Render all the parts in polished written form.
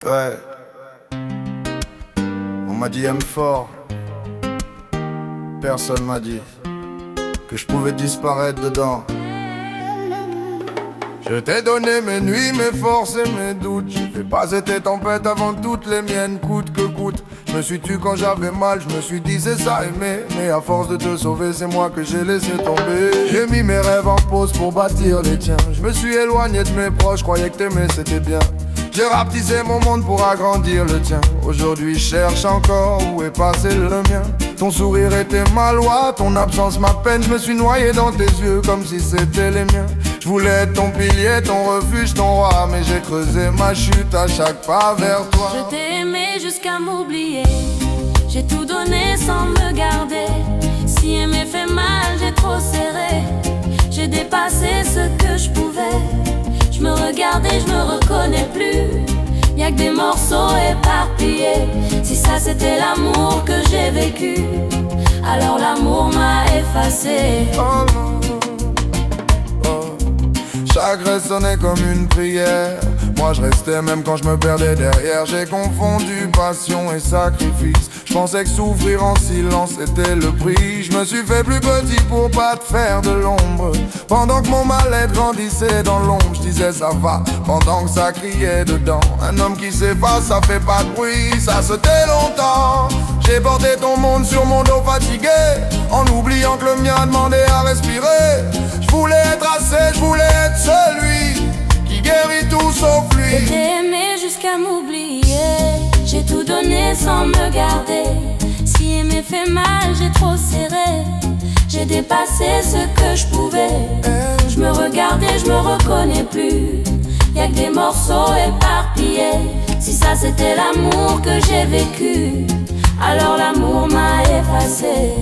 Ouais. On m'a dit aime fort. Personne m'a dit que je pouvais disparaître dedans. Je t'ai donné mes nuits, mes forces et mes doutes. J'ai fait passer tes tempêtes avant toutes les miennes, coûte que coûte. Je me suis tué quand j'avais mal, je me suis dit c'est ça aimer. Mais à force de te sauver, c'est moi que j'ai laissé tomber. J'ai mis mes rêves en pause pour bâtir les tiens. Je me suis éloigné de mes proches, croyais que t'aimais c'était bien. J'ai rapetissé mon monde pour agrandir le tien. Aujourd'hui je cherche encore où est passé le mien. Ton sourire était ma loi, ton absence ma peine. Je me suis noyé dans tes yeux comme si c'était les miens. Je voulais être ton pilier, ton refuge, ton roi. Mais j'ai creusé ma chute à chaque pas vers toi. Je t'ai aimé jusqu'à m'oublier. J'ai tout donné sans me garder. Si aimer fait mal, j'ai trop serré. J'ai dépassé ce que je pouvais. Je me regardais, je me reconnais plus. Y'a que des morceaux éparpillés. Si ça c'était l'amour que j'ai vécu, alors l'amour m'a effacé. Oh non, oh. Chaque reste sonnait comme une prière. Moi je restais même quand je me perdais derrière. J'ai confondu passion et sacrifice. Je pensais que souffrir en silence était le prix. Je me suis fait plus petit pour pas te faire de l'ombre. Pendant que mon mal-être grandissait dans l'ombre, je disais ça va, pendant que ça criait dedans. Un homme qui s'efface, ça fait pas de bruit, ça se tait longtemps. J'ai porté ton monde sur mon dos fatigué, en oubliant que le mien demandait à respirer. Je voulais être assez, je voulais être celui qui guérit tout sauf lui. Je t'ai aimé jusqu'à m'oublier. J'ai tout donné sans me garder. Si aimer fait mal, j'ai trop serré. J'ai dépassé ce que je pouvais. Je me regardais, je me reconnais plus. Y'a que des morceaux éparpillés. Si ça c'était l'amour que j'ai vécu, alors l'amour m'a effacé.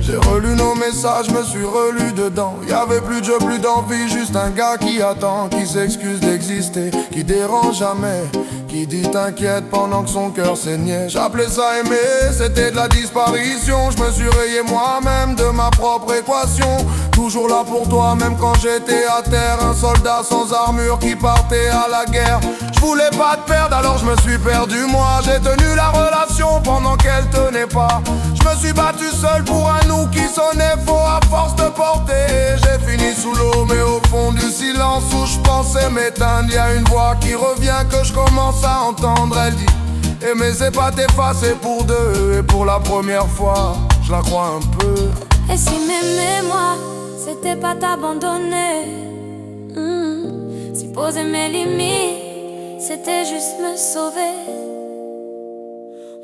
J'ai relu nos messages, me suis relu dedans. Y'avait plus de jeu, plus d'envie, juste un gars qui attend, qui s'excuse d'exister, qui dérange jamais, qui dit t'inquiète pendant que son cœur saignait. J'appelais ça aimer, c'était de la disparition. Je me suis rayé moi-même de ma propre équation. Toujours là pour toi, même quand j'étais à terre. Un soldat sans armure qui partait à la guerre. Je voulais pas te perdre, alors je me suis perdu moi. J'ai tenu la relation pendant qu'elle tenait pas. Je me suis battu seul pour un nous qui sonnait faux à force de porter. J'ai fini sous l'eau mais au fond du silence où je pensais m'éteindre, y a une voix qui revient que je commence à entendre. Elle dit aimer c'est pas t'effacer pour deux. Et pour la première fois je la crois un peu. Et si m'aimer moi, c'était pas t'abandonner. Si poser mes limites, c'était juste me sauver.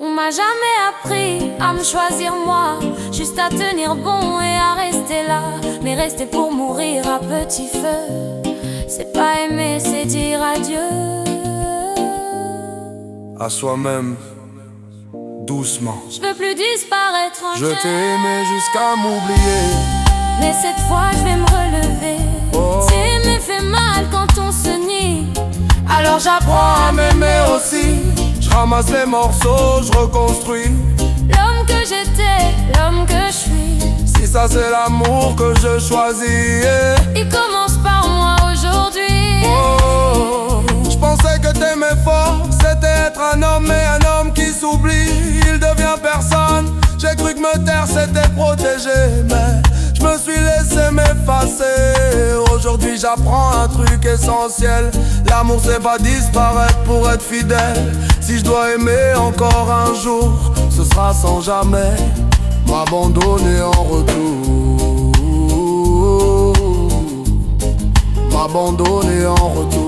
On m'a jamais appris à me choisir moi, juste à tenir bon et à rester là. Mais rester pour mourir à petit feu, c'est pas aimer, c'est dire adieu À soi-même, doucement. Je veux plus disparaître en Je t'ai aimé jusqu'à m'oublier. mais cette fois je vais me relever. Oh. Si aimer fait mal quand on se nie, Alors j'apprends à m'aimer aussi. Je ramasse les morceaux, je reconstruis. l'homme que j'étais, l'homme que je suis. Si ça c'est l'amour que je choisis, Il commence par moi aujourd'hui. oh, je pensais que t'aimais fort, c'était être un homme, mais un homme qui s'oublie, il devient personne. J'ai cru que me taire c'était protéger, mais je me suis laissé m'effacer. Aujourd'hui j'apprends un truc essentiel. L'amour c'est pas disparaître pour être fidèle. Si je dois aimer encore un jour, ce sera sans jamais m'abandonner en retour. M'abandonner en retour.